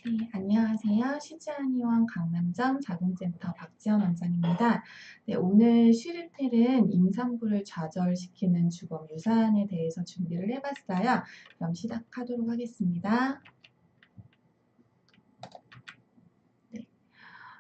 네, 안녕하세요. 쉬즈한의원 강남점 자궁센터 박지연 원장입니다. 네, 오늘 쉬르텔은 임산부를 좌절시키는 주범 유산에 대해서 준비를 해봤어요. 그럼 시작하도록 하겠습니다. 네.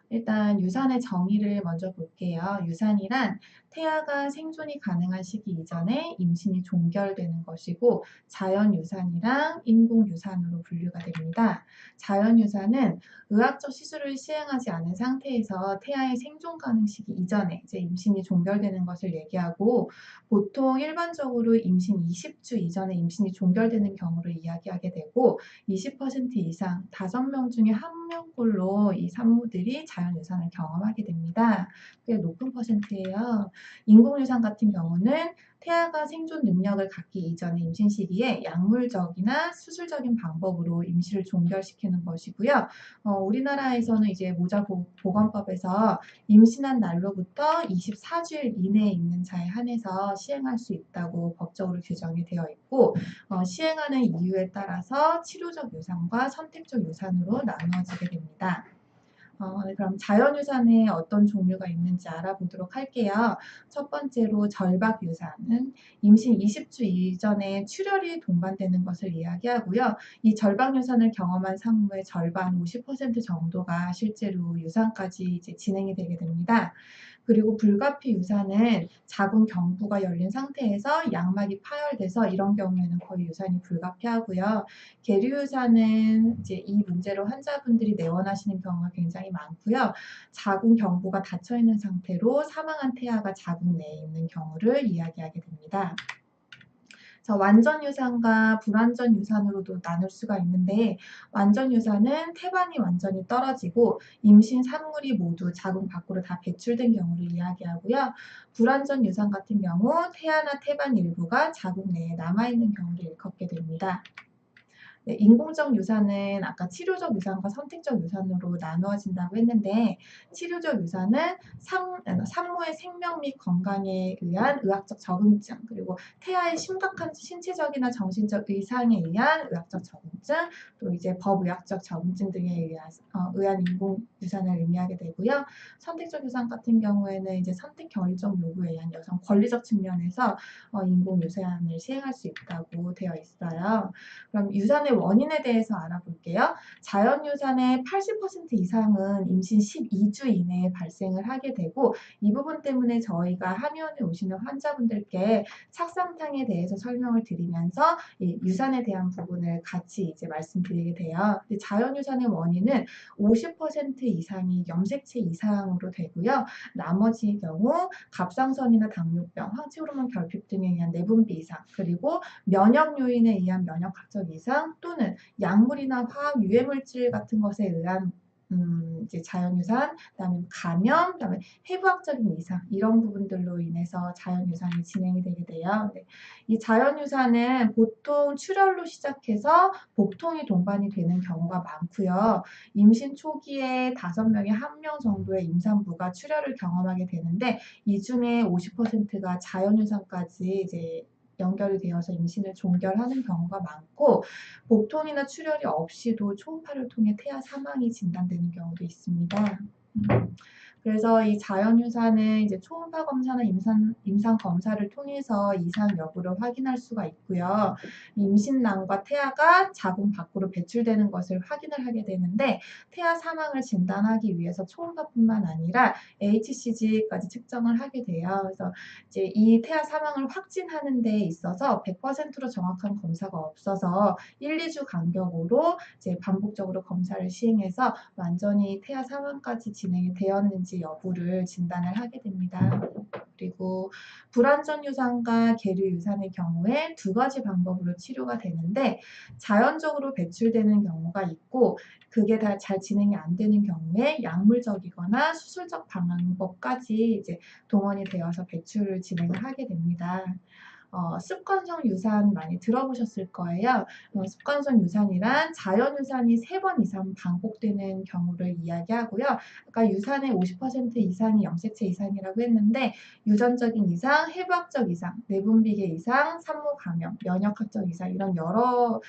일단 유산의 정의를 먼저 볼게요. 유산이란 태아가 생존이 가능한 시기 이전에 임신이 종결되는 것이고 자연유산이랑 인공유산으로 분류가 됩니다. 자연유산은 의학적 시술을 시행하지 않은 상태에서 태아의 생존 가능 시기 이전에 이제 임신이 종결되는 것을 얘기하고 보통 일반적으로 임신 20주 이전에 임신이 종결되는 경우를 이야기하게 되고 20% 이상 5명 중에 1명꼴로 이 산모들이 자연유산을 경험하게 됩니다. 꽤 높은 퍼센트예요. 인공유산 같은 경우는 태아가 생존 능력을 갖기 이전의 임신 시기에 약물적이나 수술적인 방법으로 임시를 종결시키는 것이고요. 우리나라에서는 이제 모자보건법에서 임신한 날로부터 24주일 이내에 있는 자에 한해서 시행할 수 있다고 법적으로 규정이 되어 있고 시행하는 이유에 따라서 치료적 유산과 선택적 유산으로 나누어지게 됩니다. 그럼 자연유산에 어떤 종류가 있는지 알아보도록 할게요. 첫 번째로 절박유산은 임신 20주 이전에 출혈이 동반되는 것을 이야기하고요. 이 절박유산을 경험한 산모의 절반 50% 정도가 실제로 유산까지 이제 진행이 되게 됩니다. 그리고 불가피 유산은 자궁 경부가 열린 상태에서 양막이 파열돼서 이런 경우에는 거의 유산이 불가피하고요. 계류 유산은 이제 이 문제로 환자분들이 내원하시는 경우가 굉장히 많고요. 자궁 경부가 닫혀 있는 상태로 사망한 태아가 자궁 내에 있는 경우를 이야기하게 됩니다. 완전 유산과 불완전 유산으로도 나눌 수가 있는데 완전 유산은 태반이 완전히 떨어지고 임신 산물이 모두 자궁 밖으로 다 배출된 경우를 이야기하고요. 불완전 유산 같은 경우 태아나 태반 일부가 자궁 내에 남아있는 경우를 일컫게 됩니다. 네, 인공적 유산은 아까 치료적 유산과 선택적 유산으로 나누어진다고 했는데 치료적 유산은 산모의 생명 및 건강에 의한 의학적 적응증 그리고 태아의 심각한 신체적이나 정신적 의상에 의한 의학적 적응증 또 이제 법의학적 적응증 등에 의한 인공 유산을 의미하게 되고요. 선택적 유산 같은 경우에는 이제 선택 결정 요구에 의한 여성 권리적 측면에서 인공 유산을 시행할 수 있다고 되어 있어요. 그럼 유산의 원인에 대해서 알아볼게요. 자연유산의 80% 이상은 임신 12주 이내에 발생을 하게 되고 이 부분 때문에 저희가 한의원에 오시는 환자분들께 착상탕에 대해서 설명을 드리면서 이 유산에 대한 부분을 같이 이제 말씀드리게 돼요. 자연유산의 원인은 50% 이상이 염색체 이상으로 되고요. 나머지의 경우 갑상선이나 당뇨병, 황치호르몬 결핍 등에 의한 내분비 이상, 그리고 면역 요인에 의한 면역학적 이상 또는 약물이나 화학 유해물질 같은 것에 의한 이제 자연유산, 그다음에 감염, 그다음에 해부학적인 이상 이런 부분들로 인해서 자연유산이 진행이 되게 돼요. 네. 이 자연유산은 보통 출혈로 시작해서 복통이 동반이 되는 경우가 많고요. 임신 초기에 5명에 1명 정도의 임산부가 출혈을 경험하게 되는데 이 중에 50%가 자연유산까지 이제 연결이 되어서 임신을 종결하는 경우가 많고 복통이나 출혈이 없이도 초음파를 통해 태아 사망이 진단되는 경우도 있습니다. 그래서 이 자연유산은 이제 초음파 검사나 임상 검사를 통해서 이상 여부를 확인할 수가 있고요. 임신낭과 태아가 자궁 밖으로 배출되는 것을 확인을 하게 되는데 태아 사망을 진단하기 위해서 초음파뿐만 아니라 HCG까지 측정을 하게 돼요. 그래서 이제 이 태아 사망을 확진하는 데 있어서 100%로 정확한 검사가 없어서 1-2주 간격으로 이제 반복적으로 검사를 시행해서 완전히 태아 사망까지 진행이 되었는지 여부를 진단을 하게 됩니다. 그리고 불완전 유산과 계류 유산의 경우에 2가지 방법으로 치료가 되는데 자연적으로 배출되는 경우가 있고 그게 다 잘 진행이 안 되는 경우에 약물적이거나 수술적 방법까지 이제 동원이 되어서 배출을 진행을 하게 됩니다. 습관성 유산 많이 들어보셨을 거예요. 습관성 유산이란 자연 유산이 3번 이상 반복되는 경우를 이야기하고요. 아까 유산의 50% 이상이 염색체 이상이라고 했는데 유전적인 이상, 해부학적 이상, 내분비계 이상, 산모 감염, 면역학적 이상 이런 여러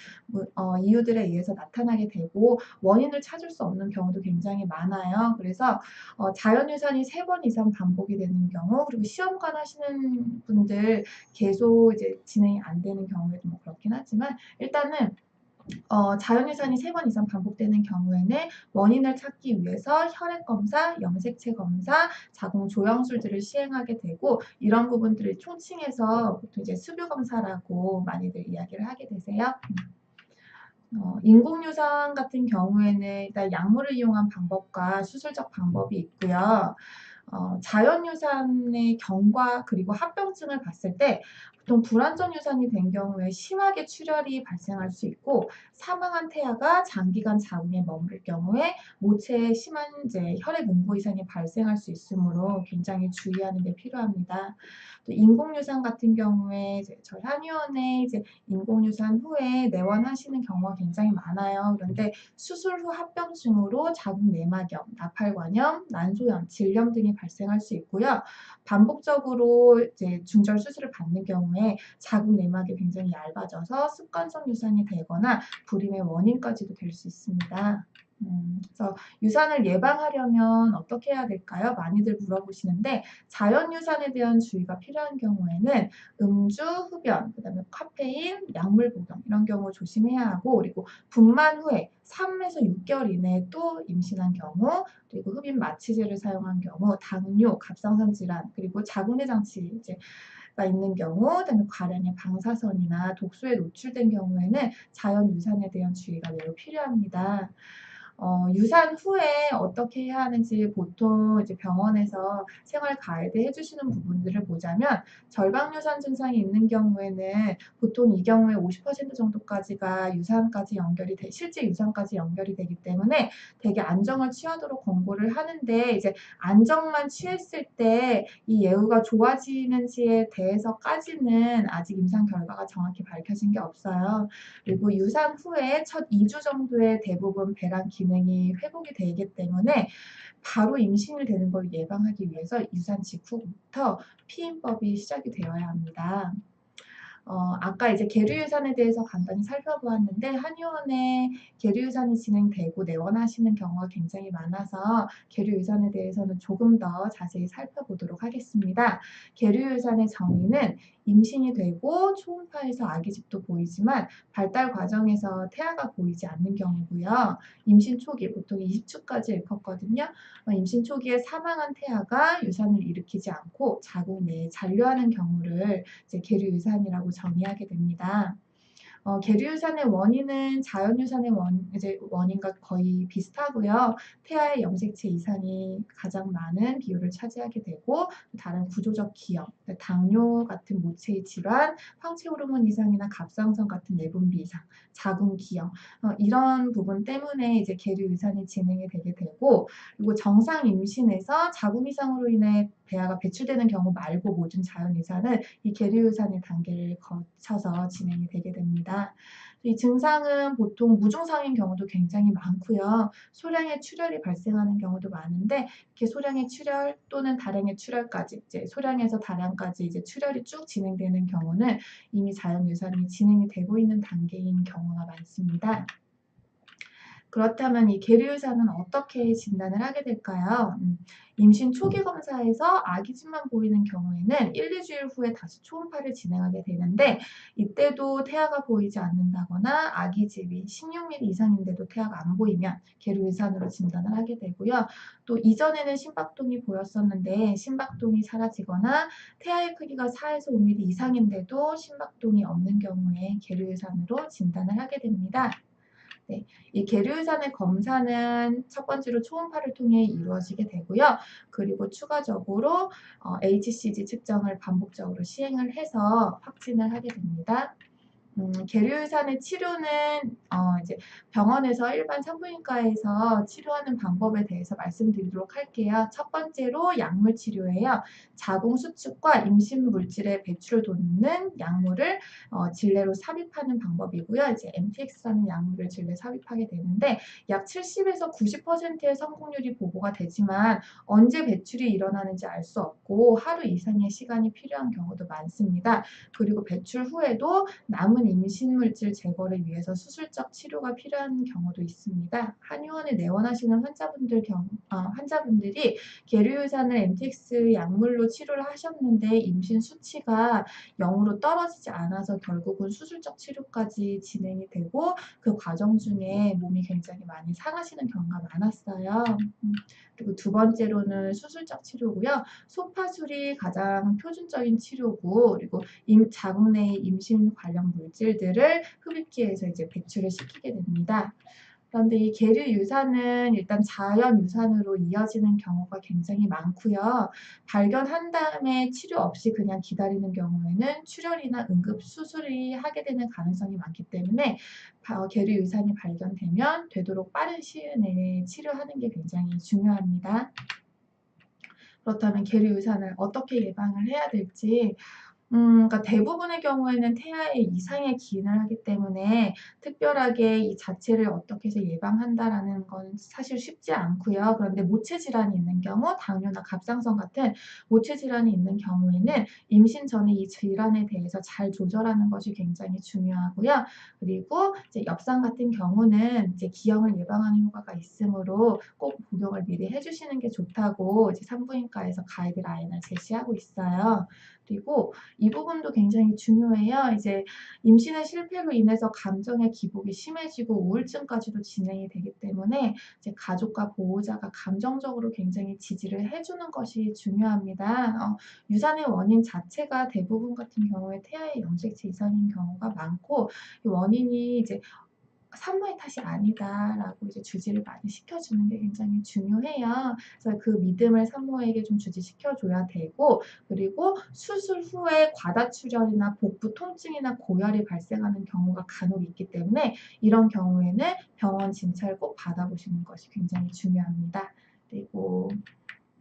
이유들에 의해서 나타나게 되고 원인을 찾을 수 없는 경우도 굉장히 많아요. 그래서 자연유산이 3번 이상 반복이 되는 경우 그리고 시험관 하시는 분들 계속 이제 진행이 안 되는 경우에도 뭐 그렇긴 하지만 일단은 자연유산이 3번 이상 반복되는 경우에는 원인을 찾기 위해서 혈액검사, 염색체 검사, 자궁 조영술들을 시행하게 되고 이런 부분들을 총칭해서 보통 이제 수뷰검사라고 많이들 이야기를 하게 되세요. 인공유산 같은 경우에는 일단 약물을 이용한 방법과 수술적 방법이 있고요. 자연유산의 경과 그리고 합병증을 봤을 때 보통 불완전 유산이 된 경우에 심하게 출혈이 발생할 수 있고 사망한 태아가 장기간 자궁에 머무를 경우에 모체에 심한 이제 혈액 응고 이상이 발생할 수 있으므로 굉장히 주의하는 게 필요합니다. 또 인공유산 같은 경우에 이제 저희 한의원에 이제 인공유산 후에 내원하시는 경우가 굉장히 많아요. 그런데 수술 후 합병증으로 자궁 내막염, 나팔관염, 난소염, 질염 등이 발생할 수 있고요. 반복적으로 이제 중절 수술을 받는 경우에 자궁 내막이 굉장히 얇아져서 습관성 유산이 되거나 불임의 원인까지도 될 수 있습니다. 그래서 유산을 예방하려면 어떻게 해야 될까요? 많이들 물어보시는데 자연유산에 대한 주의가 필요한 경우에는 음주, 흡연, 그다음에 카페인, 약물 복용 이런 경우 조심해야 하고 그리고 분만 후에 3에서 6개월 이내에 또 임신한 경우 그리고 흡입 마취제를 사용한 경우 당뇨, 갑상선 질환 그리고 자궁내 장치 가 있는 경우 그다음에 과량의 방사선이나 독소에 노출된 경우에는 자연유산에 대한 주의가 매우 필요합니다. 유산 후에 어떻게 해야 하는지 보통 이제 병원에서 생활 가이드 해주시는 부분들을 보자면 절박유산 증상이 있는 경우에는 보통 이 경우에 50% 정도까지가 유산까지 연결이 실제 유산까지 연결이 되기 때문에 되게 안정을 취하도록 권고를 하는데 이제 안정만 취했을 때 이 예후가 좋아지는지에 대해서까지는 아직 임상 결과가 정확히 밝혀진 게 없어요. 그리고 유산 후에 첫 2주 정도에 대부분 배란 기능이 회복이 되기 때문에 바로 임신이 되는 걸 예방하기 위해서 유산 직후부터 피임법이 시작이 되어야 합니다. 아까 이제 계류유산에 대해서 간단히 살펴보았는데 한의원에 계류유산이 진행되고 내원하시는 경우가 굉장히 많아서 계류유산에 대해서는 조금 더 자세히 살펴보도록 하겠습니다. 계류유산의 정의는 임신이 되고 초음파에서 아기집도 보이지만 발달 과정에서 태아가 보이지 않는 경우고요. 임신 초기 보통 20주까지 일컫거든요. 임신 초기에 사망한 태아가 유산을 일으키지 않고 자궁 내에 잔류하는 경우를 이제 계류유산이라고 정의하게 됩니다. 계류유산의 원인은 자연유산의 원인과 거의 비슷하고요. 태아의 염색체 이상이 가장 많은 비율을 차지하게 되고 다른 구조적 기형, 당뇨 같은 모체의 질환, 황체 호르몬 이상이나 갑상선 같은 내분비 이상, 자궁 기형 이런 부분 때문에 이제 계류유산이 진행이 되게 되고 그리고 정상 임신에서 자궁 이상으로 인해 배아가 배출되는 경우 말고 모든 자연유산은 이 계류유산의 단계를 거쳐서 진행이 되게 됩니다. 이 증상은 보통 무증상인 경우도 굉장히 많고요. 소량의 출혈이 발생하는 경우도 많은데 이렇게 소량의 출혈 또는 다량의 출혈까지 이제 소량에서 다량까지 이제 출혈이 쭉 진행되는 경우는 이미 자연유산이 진행이 되고 있는 단계인 경우가 많습니다. 그렇다면 이 계류유산은 어떻게 진단을 하게 될까요? 임신 초기 검사에서 아기집만 보이는 경우에는 1, 2주일 후에 다시 초음파를 진행하게 되는데 이때도 태아가 보이지 않는다거나 아기집이 16mm 이상인데도 태아가 안 보이면 계류유산으로 진단을 하게 되고요. 또 이전에는 심박동이 보였었는데 심박동이 사라지거나 태아의 크기가 4에서 5mm 이상인데도 심박동이 없는 경우에 계류유산으로 진단을 하게 됩니다. 네, 이 계류유산의 검사는 첫 번째로 초음파를 통해 이루어지게 되고요. 그리고 추가적으로 HCG 측정을 반복적으로 시행을 해서 확진을 하게 됩니다. 계류유산의 치료는 이제 병원에서 일반 산부인과에서 치료하는 방법에 대해서 말씀드리도록 할게요. 첫 번째로 약물 치료예요. 자궁 수축과 임신 물질의 배출을 돕는 약물을 질내로 삽입하는 방법이고요. 이제 MTX라는 약물을 질내 삽입하게 되는데 약 70에서 90%의 성공률이 보고가 되지만 언제 배출이 일어나는지 알 수 없고 하루 이상의 시간이 필요한 경우도 많습니다. 그리고 배출 후에도 남은 임신 물질 제거를 위해서 수술적 치료가 필요한 경우도 있습니다. 한의원에 내원하시는 환자분들이 계류유산을 MTX 약물로 치료를 하셨는데 임신 수치가 0으로 떨어지지 않아서 결국은 수술적 치료까지 진행이 되고 그 과정 중에 몸이 굉장히 많이 상하시는 경우가 많았어요. 그리고 두 번째로는 수술적 치료고요. 소파술이 가장 표준적인 치료고 그리고 자궁 내의 임신 관련 물질들을 흡입기에서 이제 배출을 시키게 됩니다. 그런데 이 계류 유산은 일단 자연 유산으로 이어지는 경우가 굉장히 많고요. 발견한 다음에 치료 없이 그냥 기다리는 경우에는 출혈이나 응급 수술이 하게 되는 가능성이 많기 때문에 계류 유산이 발견되면 되도록 빠른 시일 내에 치료하는 게 굉장히 중요합니다. 그렇다면 계류 유산을 어떻게 예방을 해야 될지 그러니까 대부분의 경우에는 태아에 이상의 기인을 하기 때문에 특별하게 이 자체를 어떻게 해서 예방한다라는 건 사실 쉽지 않고요. 그런데 모체 질환이 있는 경우, 당뇨나 갑상선 같은 모체 질환이 있는 경우에는 임신 전에 이 질환에 대해서 잘 조절하는 것이 굉장히 중요하고요. 그리고 이제 엽산 같은 경우는 이제 기형을 예방하는 효과가 있으므로 꼭 복용을 미리 해주시는 게 좋다고 이제 산부인과에서 가이드라인을 제시하고 있어요. 그리고 이 부분도 굉장히 중요해요. 이제 임신의 실패로 인해서 감정의 기복이 심해지고 우울증까지도 진행이 되기 때문에 이제 가족과 보호자가 감정적으로 굉장히 지지를 해주는 것이 중요합니다. 유산의 원인 자체가 대부분 같은 경우에 태아의 염색체 이상인 경우가 많고 이 원인이 이제 산모의 탓이 아니다라고 이제 주지를 많이 시켜주는 게 굉장히 중요해요. 그래서 그 믿음을 산모에게 좀 주지시켜줘야 되고 그리고 수술 후에 과다출혈이나 복부 통증이나 고열이 발생하는 경우가 간혹 있기 때문에 이런 경우에는 병원 진찰 꼭 받아보시는 것이 굉장히 중요합니다. 그리고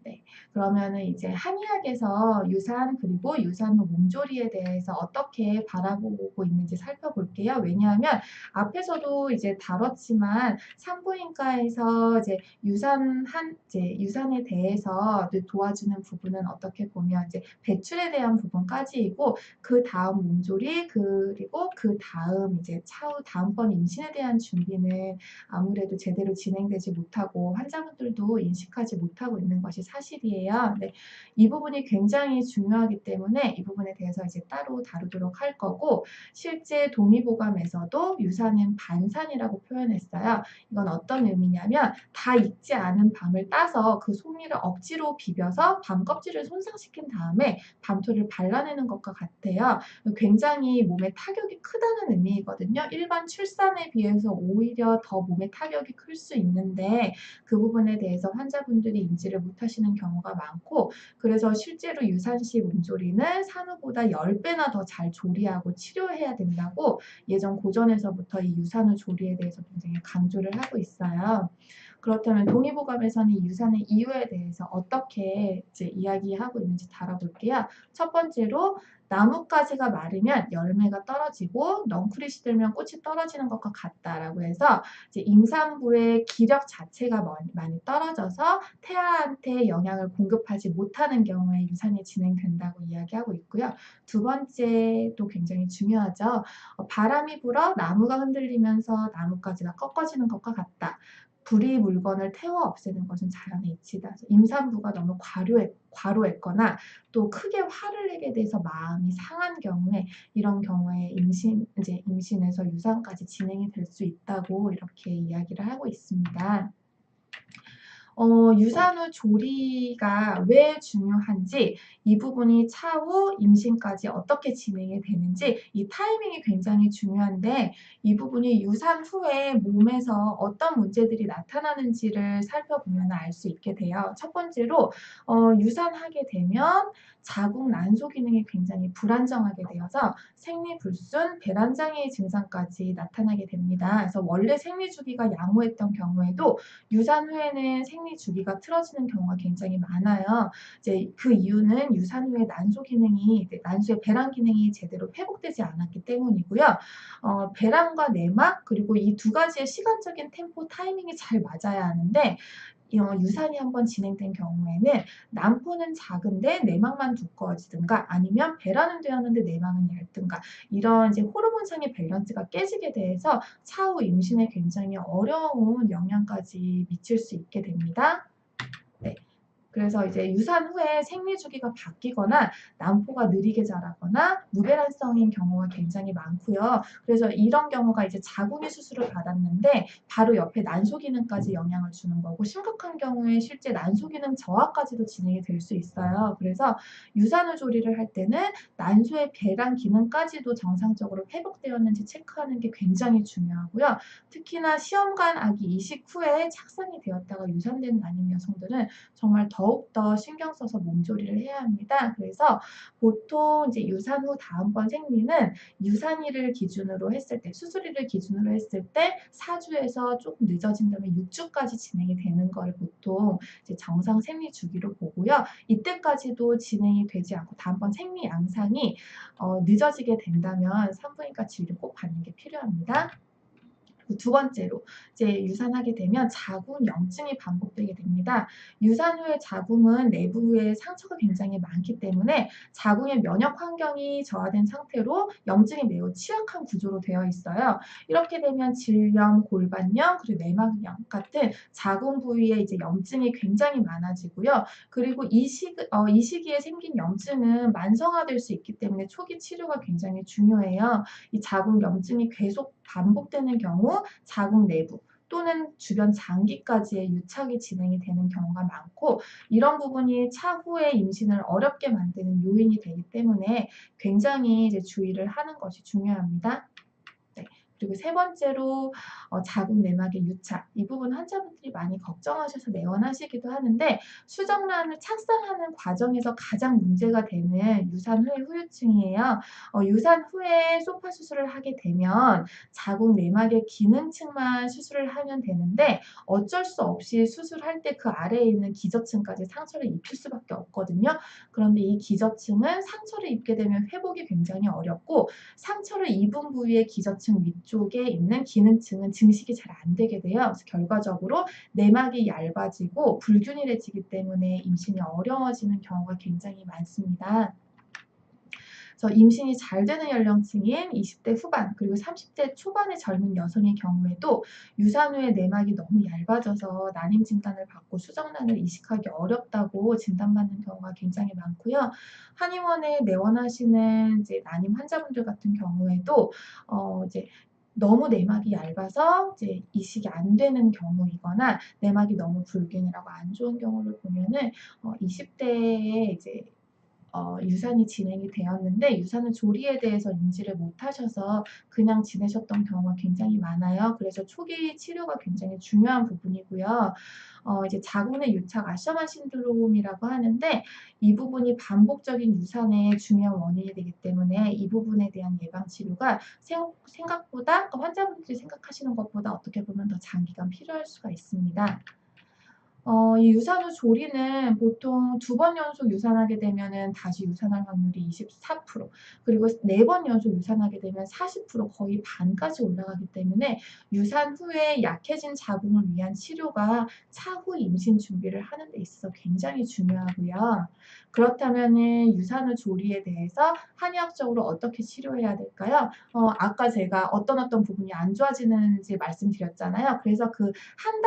네. 그러면은 이제 한의학에서 유산 그리고 유산 후 몸조리에 대해서 어떻게 바라보고 있는지 살펴볼게요. 왜냐하면 앞에서도 이제 다뤘지만 산부인과에서 이제 유산에 대해서 도와주는 부분은 어떻게 보면 이제 배출에 대한 부분까지이고 그 다음 몸조리 그리고 그 다음 이제 차후 다음번 임신에 대한 준비는 아무래도 제대로 진행되지 못하고 환자분들도 인식하지 못하고 있는 것이 사실이에요. 네, 이 부분이 굉장히 중요하기 때문에 이 부분에 대해서 이제 따로 다루도록 할 거고 실제 동의보감에서도 유산은 반산이라고 표현했어요. 이건 어떤 의미냐면 다 익지 않은 밤을 따서 그 송이를 억지로 비벼서 밤 껍질을 손상시킨 다음에 밤토를 발라내는 것과 같아요. 굉장히 몸에 타격이 크다는 의미이거든요. 일반 출산에 비해서 오히려 더 몸에 타격이 클 수 있는데 그 부분에 대해서 환자분들이 인지를 못하시는 경우가 많고 그래서 실제로 유산시 몸조리는 산후보다 10배나 더 잘 조리하고 치료해야 된다고 예전 고전에서부터 이 유산후 조리에 대해서 굉장히 강조를 하고 있어요. 그렇다면 동의보감에서는 이 유산의 이유에 대해서 어떻게 이제 이야기하고 있는지 다뤄볼게요. 첫 번째로 나뭇가지가 마르면 열매가 떨어지고 넝쿨이 시들면 꽃이 떨어지는 것과 같다라고 해서 이제 임산부의 기력 자체가 많이 떨어져서 태아한테 영양을 공급하지 못하는 경우에 유산이 진행된다고 이야기하고 있고요. 두 번째도 굉장히 중요하죠. 바람이 불어 나무가 흔들리면서 나뭇가지가 꺾어지는 것과 같다. 불이 물건을 태워 없애는 것은 자연의 이치다. 임산부가 너무 과로했거나 또 크게 화를 내게 돼서 마음이 상한 경우에 이런 경우에 임신에서 유산까지 진행이 될 수 있다고 이렇게 이야기를 하고 있습니다. 유산 후 조리가 왜 중요한지, 이 부분이 차후 임신까지 어떻게 진행이 되는지 이 타이밍이 굉장히 중요한데, 이 부분이 유산 후에 몸에서 어떤 문제들이 나타나는지를 살펴보면 알 수 있게 돼요. 첫 번째로 유산하게 되면 자궁 난소 기능이 굉장히 불안정하게 되어서 생리불순, 배란장애 증상까지 나타나게 됩니다. 그래서 원래 생리 주기가 양호했던 경우에도 유산 후에는 생리 주기가 틀어지는 경우가 굉장히 많아요. 이제 그 이유는 유산 후에 난소 기능이, 난소의 배란 기능이 제대로 회복되지 않았기 때문이고요. 배란과 내막, 그리고 이 두 가지의 시간적인 템포 타이밍이 잘 맞아야 하는데, 유산이 한번 진행된 경우에는 난포는 작은데 내막만 두꺼워지든가, 아니면 배란은 되었는데 내막은 얇든가, 이런 이제 호르몬상의 밸런스가 깨지게 돼서 차후 임신에 굉장히 어려운 영향까지 미칠 수 있게 됩니다. 네. 그래서 이제 유산 후에 생리 주기가 바뀌거나 난포가 느리게 자라거나 무배란성인 경우가 굉장히 많고요. 그래서 이런 경우가 이제 자궁이 수술을 받았는데 바로 옆에 난소 기능까지 영향을 주는 거고, 심각한 경우에 실제 난소 기능 저하까지도 진행이 될 수 있어요. 그래서 유산 후 조리를 할 때는 난소의 배란 기능까지도 정상적으로 회복되었는지 체크하는 게 굉장히 중요하고요. 특히나 시험관 아기 이식 후에 착상이 되었다가 유산된 난임 여성들은 정말 더욱더 신경 써서 몸조리를 해야 합니다. 그래서 보통 이제 유산 후 다음번 생리는 유산일을 기준으로 했을 때, 수술일을 기준으로 했을 때 4주에서 조금 늦어진다면 6주까지 진행이 되는 걸 보통 이제 정상 생리 주기로 보고요. 이때까지도 진행이 되지 않고 다음번 생리 양상이 늦어지게 된다면 산부인과 진료 꼭 받는 게 필요합니다. 두 번째로 이제 유산하게 되면 자궁 염증이 반복되게 됩니다. 유산 후에 자궁은 내부에 상처가 굉장히 많기 때문에 자궁의 면역 환경이 저하된 상태로 염증이 매우 취약한 구조로 되어 있어요. 이렇게 되면 질염, 골반염, 그리고 내막염 같은 자궁 부위에 이제 염증이 굉장히 많아지고요. 그리고 이 시기에 생긴 염증은 만성화될 수 있기 때문에 초기 치료가 굉장히 중요해요. 이 자궁 염증이 계속 반복되는 경우 자궁 내부 또는 주변 장기까지의 유착이 진행이 되는 경우가 많고, 이런 부분이 차후에 임신을 어렵게 만드는 요인이 되기 때문에 굉장히 이제 주의를 하는 것이 중요합니다. 네. 그리고 세 번째로 자궁 내막의 유착. 이 부분 환자분들이 많이 걱정하셔서 내원하시기도 하는데, 수정란을 착상하는 과정에서 가장 문제가 되는 유산 후의 후유증이에요. 유산 후에 소파 수술을 하게 되면 자궁 내막의 기능층만 수술을 하면 되는데, 어쩔 수 없이 수술할 때 그 아래에 있는 기저층까지 상처를 입힐 수밖에 없거든요. 그런데 이 기저층은 상처를 입게 되면 회복이 굉장히 어렵고, 상처를 입은 부위의 기저층 위쪽에 있는 기능층은 증식이 잘 안 되게 돼요. 그래서 결과적으로 내막이 얇아지고 불균일해지기 때문에 임신이 어려워지는 경우가 굉장히 많습니다. 그래서 임신이 잘 되는 연령층인 20대 후반 그리고 30대 초반의 젊은 여성의 경우에도 유산 후에 내막이 너무 얇아져서 난임 진단을 받고 수정란을 이식하기 어렵다고 진단받는 경우가 굉장히 많고요. 한의원에 내원하시는 이제 난임 환자분들 같은 경우에도 이제 너무 내막이 얇아서 이제 이식이 안 되는 경우이거나 내막이 너무 불균이라고 안 좋은 경우를 보면은 20대에 이제 유산이 진행이 되었는데 유산을 조리에 대해서 인지를 못하셔서 그냥 지내셨던 경우가 굉장히 많아요. 그래서 초기 치료가 굉장히 중요한 부분이고요. 이제 자궁 내 유착 아셔만 신드롬이라고 하는데, 이 부분이 반복적인 유산의 중요한 원인이 되기 때문에 이 부분에 대한 예방 치료가 생각보다, 그러니까 환자분들이 생각하시는 것보다 어떻게 보면 더 장기간 필요할 수가 있습니다. 이 유산 후 조리는 보통 2번 연속 유산하게 되면은 다시 유산할 확률이 24%, 그리고 4번 연속 유산하게 되면 40%, 거의 반까지 올라가기 때문에 유산 후에 약해진 자궁을 위한 치료가 차후 임신 준비를 하는 데 있어서 굉장히 중요하고요. 그렇다면은 유산 후 조리에 대해서 한의학적으로 어떻게 치료해야 될까요? 아까 제가 어떤 부분이 안 좋아지는지 말씀드렸잖아요. 그래서 그 한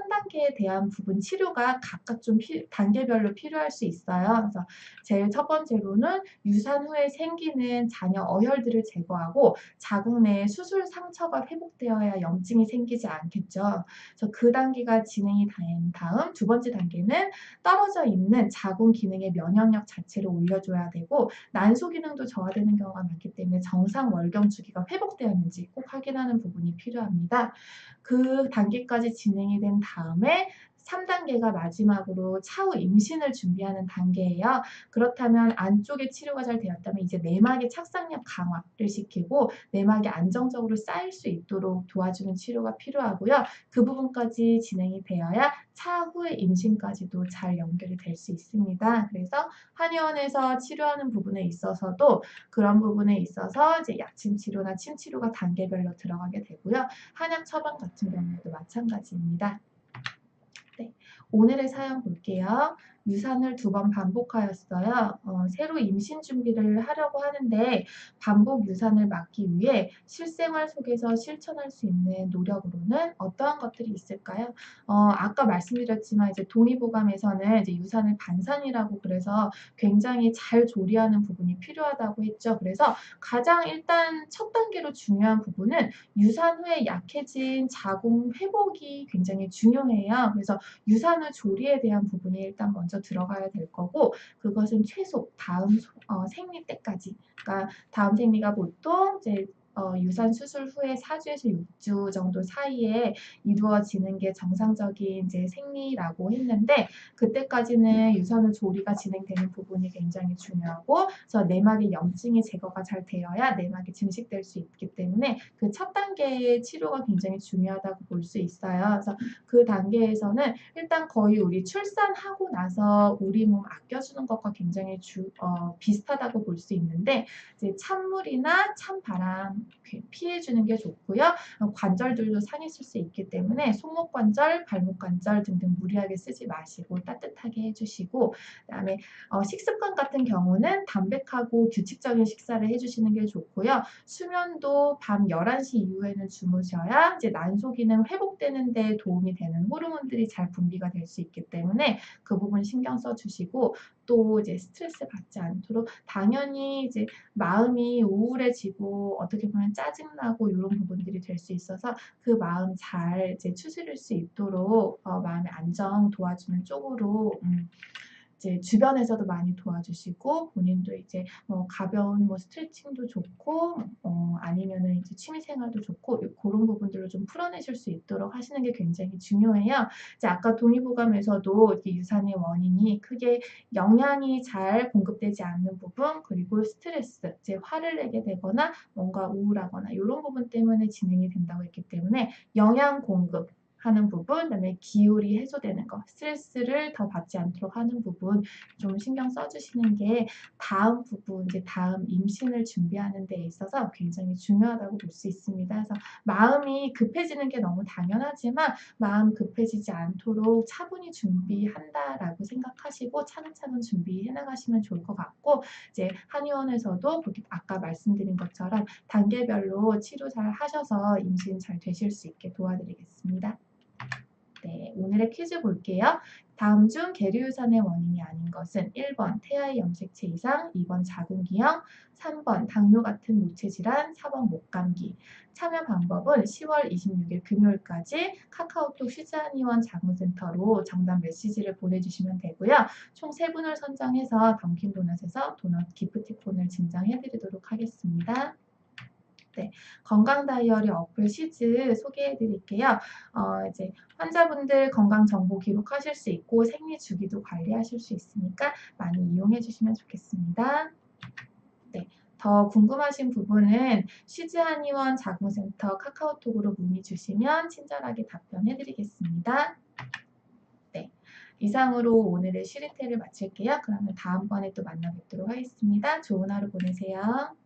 단계에 대한 대한 부분 치료가 각각 좀 단계별로 필요할 수 있어요. 그래서 제일 첫 번째로는 유산 후에 생기는 잔여 어혈들을 제거하고 자궁 내에 수술 상처가 회복되어야 염증이 생기지 않겠죠. 그래서 그 단계가 진행이 된 다음 두 번째 단계는 떨어져 있는 자궁 기능의 면역력 자체를 올려줘야 되고 난소 기능도 저하되는 경우가 많기 때문에 정상 월경 주기가 회복되었는지 꼭 확인하는 부분이 필요합니다. 그 단계까지 진행이 된 다음에 3단계가 마지막으로 차후 임신을 준비하는 단계예요. 그렇다면 안쪽에 치료가 잘 되었다면 이제 내막의 착상력 강화를 시키고 내막이 안정적으로 쌓일 수 있도록 도와주는 치료가 필요하고요. 그 부분까지 진행이 되어야 차후의 임신까지도 잘 연결이 될 수 있습니다. 그래서 한의원에서 치료하는 부분에 있어서도 그런 부분에 있어서 이제 약침 치료나 침 치료가 단계별로 들어가게 되고요. 한약 처방 같은 경우에도 마찬가지입니다. 네, 오늘의 사연 볼게요. 유산을 2번 반복하였어요. 새로 임신 준비를 하려고 하는데 반복 유산을 막기 위해 실생활 속에서 실천할 수 있는 노력으로는 어떠한 것들이 있을까요? 아까 말씀드렸지만 이제 동의보감에서는 이제 유산을 반산이라고 그래서 굉장히 잘 조리하는 부분이 필요하다고 했죠. 그래서 가장 일단 첫 단계로 중요한 부분은 유산 후에 약해진 자궁 회복이 굉장히 중요해요. 그래서 유산 후 조리에 대한 부분이 일단 먼저 들어가야 될 거고 그것은 최소 다음 생리 때까지 그러니까 다음 생리가 보통 이제 유산 수술 후에 4주에서 6주 정도 사이에 이루어지는 게 정상적인 이제 생리라고 했는데 그때까지는 유산 후 조리가 진행되는 부분이 굉장히 중요하고 그래서 내막의 염증이 제거가 잘 되어야 내막이 증식될 수 있기 때문에 그 첫 단계의 치료가 굉장히 중요하다고 볼 수 있어요. 그래서 그 단계에서는 일단 거의 우리 출산하고 나서 우리 몸 아껴주는 것과 굉장히 비슷하다고 볼 수 있는데 이제 찬물이나 찬바람 피해주는 게 좋고요. 관절들도 상했을 수 있기 때문에 손목 관절, 발목 관절 등등 무리하게 쓰지 마시고 따뜻하게 해주시고 그다음에 식습관 같은 경우는 담백하고 규칙적인 식사를 해주시는 게 좋고요. 수면도 밤 11시 이후에는 주무셔야 이제 난소 기능 회복되는 데 도움이 되는 호르몬들이 잘 분비가 될 수 있기 때문에 그 부분 신경 써주시고 또 이제 스트레스 받지 않도록 당연히 이제 마음이 우울해지고 어떻게 보면 짜증나고 이런 부분들이 될 수 있어서 그 마음 잘 이제 추스릴 수 있도록 마음의 안정 도와주는 쪽으로 이제 주변에서도 많이 도와주시고 본인도 이제 가벼운 스트레칭도 좋고 아니면은 이제 취미 생활도 좋고 그런 부분들을 좀 풀어내실 수 있도록 하시는 게 굉장히 중요해요. 이제 아까 동의보감에서도 이렇게 유산의 원인이 크게 영양이 잘 공급되지 않는 부분 그리고 스트레스, 이제 화를 내게 되거나 뭔가 우울하거나 이런 부분 때문에 진행이 된다고 했기 때문에 영양 공급 하는 부분, 그다음에 기울이 해소되는 거, 스트레스를 더 받지 않도록 하는 부분 좀 신경 써주시는 게 다음 부분, 이제 다음 임신을 준비하는 데 있어서 굉장히 중요하다고 볼 수 있습니다. 그래서 마음이 급해지는 게 너무 당연하지만 마음 급해지지 않도록 차분히 준비한다라고 생각하시고 차근차근 준비해 나가시면 좋을 것 같고 이제 한의원에서도 그렇게 아까 말씀드린 것처럼 단계별로 치료 잘 하셔서 임신 잘 되실 수 있게 도와드리겠습니다. 네, 오늘의 퀴즈 볼게요. 다음 중 계류유산의 원인이 아닌 것은 1번 태아의 염색체 이상, 2번 자궁기형, 3번 당뇨 같은 모체질환, 4번 목감기. 참여 방법은 10월 26일 금요일까지 카카오톡 시즈한의원 자궁센터로 정답 메시지를 보내주시면 되고요. 총 3분을 선정해서 던킨도넛에서 도넛 기프티콘을 증정해드리도록 하겠습니다. 네, 건강 다이어리 어플 시즈 소개해 드릴게요. 이제 환자분들 건강 정보 기록하실 수 있고 생리 주기도 관리하실 수 있으니까 많이 이용해 주시면 좋겠습니다. 네, 더 궁금하신 부분은 시즈 한의원 자궁센터 카카오톡으로 문의 주시면 친절하게 답변해 드리겠습니다. 네, 이상으로 오늘의 쉬리테를 마칠게요. 그러면 다음번에 또 만나 뵙도록 하겠습니다. 좋은 하루 보내세요.